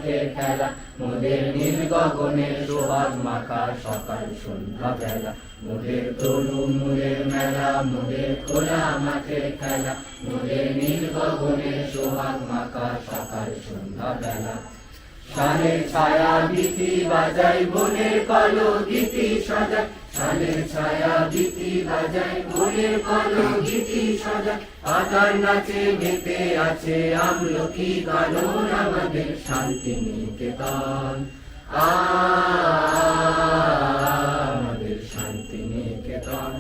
মাঠের খেলা, মোদের নীল গগনের সোহাগ মাখা সকাল সন্ধ্যা বেলা। মোদের তরু মোদের মেলা, মোদের খোলা মাঠের খেলা, মোদের নীল গগনের সোহাগ মাখা সকাল সন্ধ্যা বেলা। শালের ছায়া গীতি বাজাই বনের কলো গীতি সাজায়, শালের ছায়া গীতি বাজাই বনের কলো গীতি সাজায়। পাতার নাচে মেতে আছে আমলকি গানন আমাদের শান্তিনিকেতন, আমাদের শান্তিনিকেতন।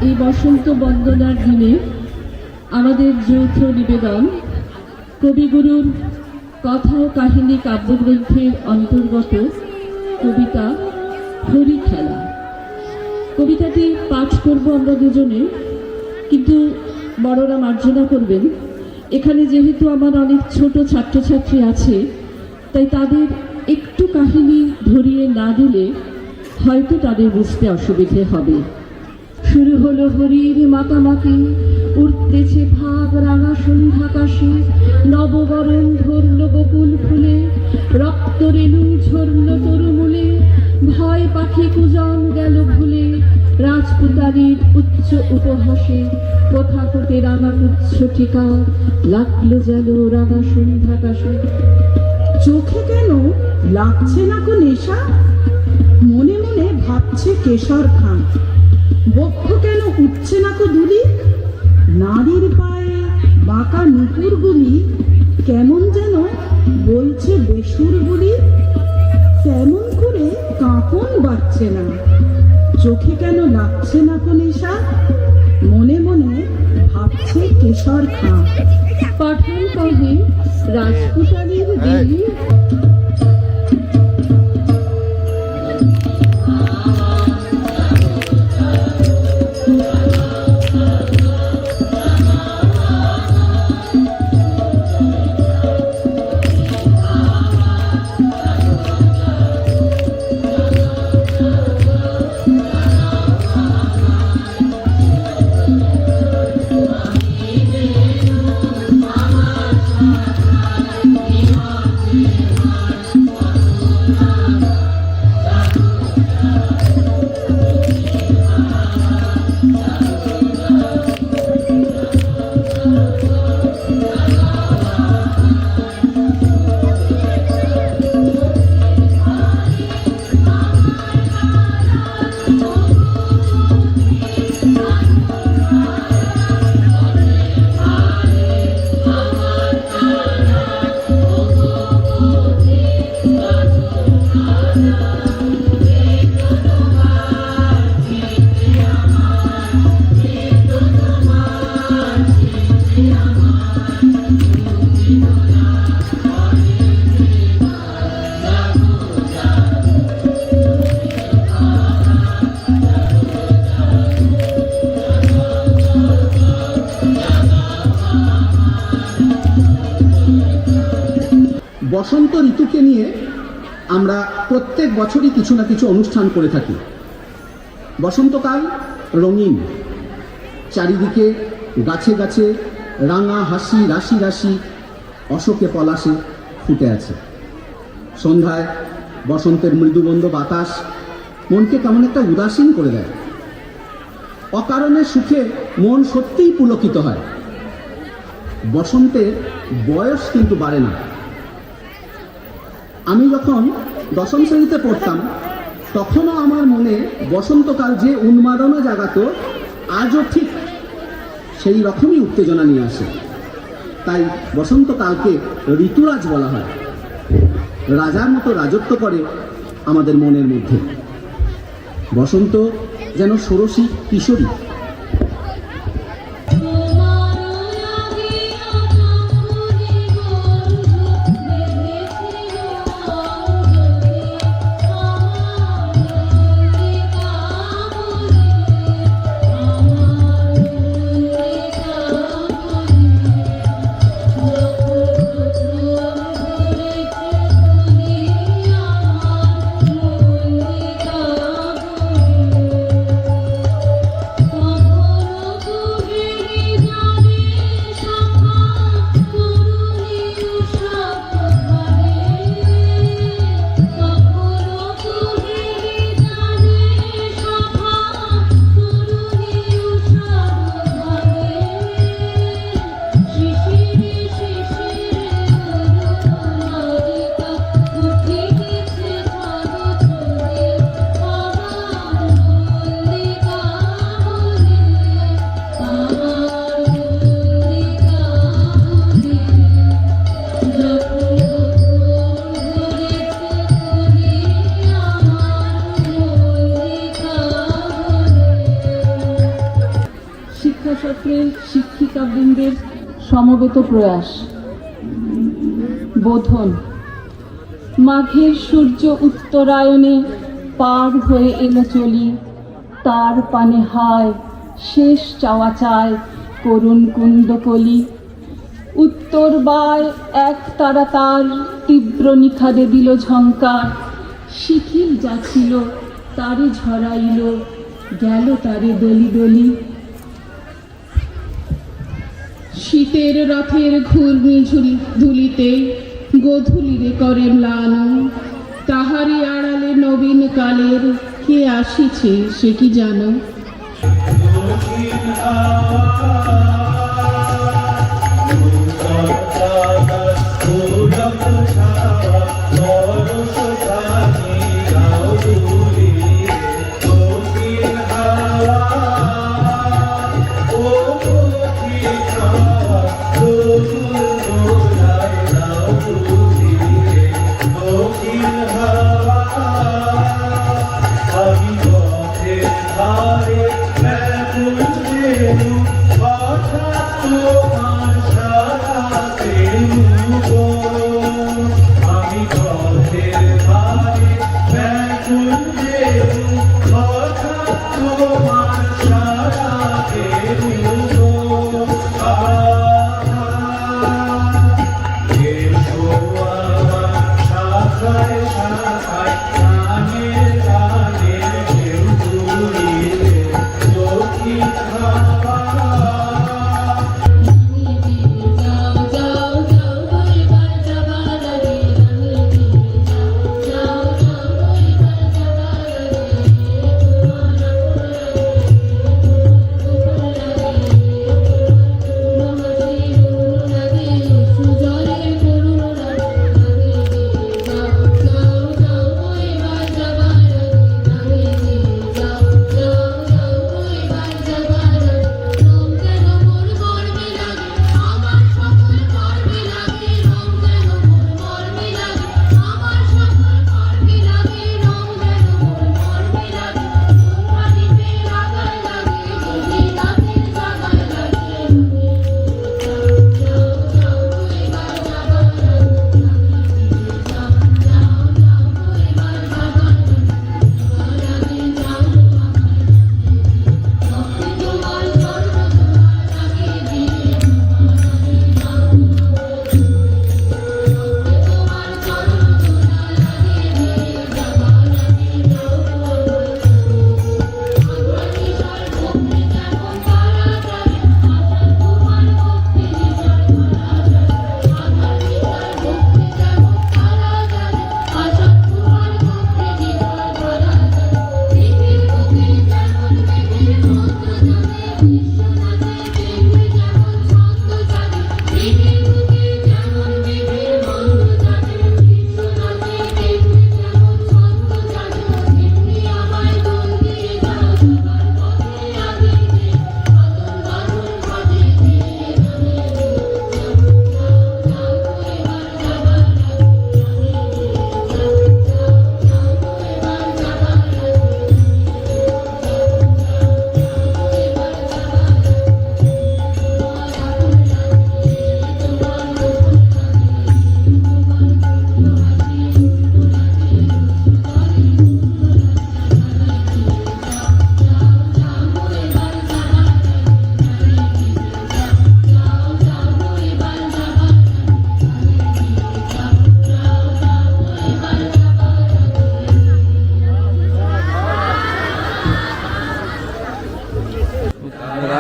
এই বসন্ত বন্দনার দিনে আমাদের যৌথ নিবেদন কবিগুরুর কথা ও কাহিনী কাব্যগ্রন্থের অন্তর্গত কবিতা হরি খেলা। কবিতাটি পাঠ করব আমরা দুজনে, কিন্তু বড়রা মার্জনা করবেন। এখানে যেহেতু আমার অনেক ছোট ছাত্রছাত্রী আছে, তাই তাদের একটু কাহিনী ধরিয়ে না দিলে হয়তো তাদের বুঝতে অসুবিধে হবে। শুরু হলো হরির মাতামাতি, উঠতেছে ভাগ রাঙা সন্ধ্যাকাশে, নববরণ ধরল বকুল ফুলে, রক্ত রেণু ঝরল তরুমূলে, ভয় পাখি কুজন গেল ভুলে, রাজপুতারির উচ্চ উপহাসে প্রথাপতে রাঙা পুচ্ছ টিকা, লাগলো যেন রাঙা সন্ধ্যাকাশে। চোখে কেন লাগছে না কো নেশা, মনে মনে ভাবছে কেশর খান। বক্ষ কেন উঠছে না কো দুলি, নারীর পায়ে বাঁকা নুপুরগুলি কেমন যেন বলছে বেসুর বলি। তেমন করে কাঁপন বাজছে না, চোখে কেন লাগছে না কো নেশা, মনে মনে ভাবছে কেশর খান। পাঠান কহে রাজপুতারির দিলি, বসন্ত ঋতুকে নিয়ে আমরা প্রত্যেক বছরই কিছু না কিছু অনুষ্ঠান করে থাকি। বসন্তকাল রঙিন, চারিদিকে গাছে গাছে রাঙা হাসি রাশি রাশি অশোকে পলাশে ফুটে আছে। সন্ধ্যায় বসন্তের মৃদুগন্ধ বাতাস মনকে কেমন একটা উদাসীন করে দেয়। অকারণে সুখে মন সত্যিই পুলকিত হয়। বসন্তের বয়স কিন্তু বাড়ে না। আমি যখন দশম শ্রেণীতে পড়তাম তখনও আমার মনে বসন্তকাল যে উন্মাদনা জাগাতো আজও ঠিক সেই রকমই উত্তেজনা নিয়ে আসে। তাই বসন্তকালকে ঋতুরাজ বলা হয়। রাজার মতো রাজত্ব করে আমাদের মনের মধ্যে। বসন্ত যেন ষোড়শী কিশোরী। নেতাবৃন্দের সমবেত প্রয়াস। বোধন। মাঘের সূর্য উত্তরায়ণে পার হয়ে এলো চলি, তার পানে হায় শেষ চাওয়া চায় করুণ কুন্দকলি। উত্তর বায় এক তারা তার তীব্র নিখাদে দিল ঝঙ্কার, শিথিল যা ছিল তারে ঝরাইল, গেল তারে দলি দলি। শীতের রথের ঘূর্ণি ধুলিতে গোধূলিরে করে ম্লান, তাহারি আড়ালে নবীন কালের কে আসিছে সে কি জানো।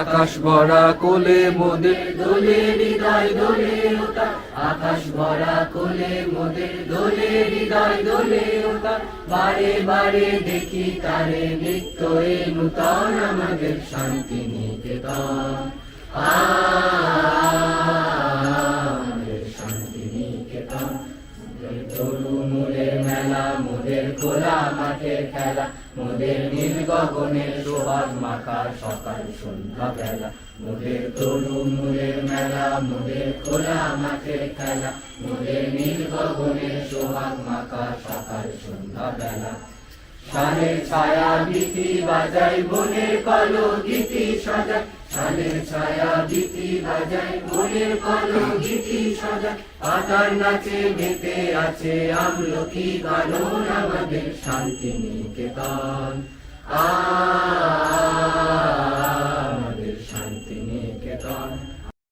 আকাশ ভরা কোলে মোদের দোলে হৃদয় দোলে ওঠা, আকাশ ভরা কোলে মোদের দোলে হৃদয় দোলে ওঠা। বারে বারে দেখি তারে নিত্য এ নূতন আমাদের শান্তি নিকেতন, আমাদের শান্তি নিকেতন। তরু মোদের মেলা, মোদের খোলা মাঠের খেলা, মোদের নীল গগনের সোহাগ মাখা সকাল সন্ধ্যা বেলা। মোদের তরু মোদের মেলা, মোদের খোলা মাঠের খেলা, মোদের নীল গগনের সোহাগ মাখা সকাল সন্ধ্যা বেলা। শানের ছায়া গীতি বাজাই বনের কলো গীতি সাজায় শানের ছায়া গীতি বাজাই বনের কলো গীতি সাজায় পাতার নাচে মেতে আছে আমলকি গান আমাদের শান্তি নিকেতন।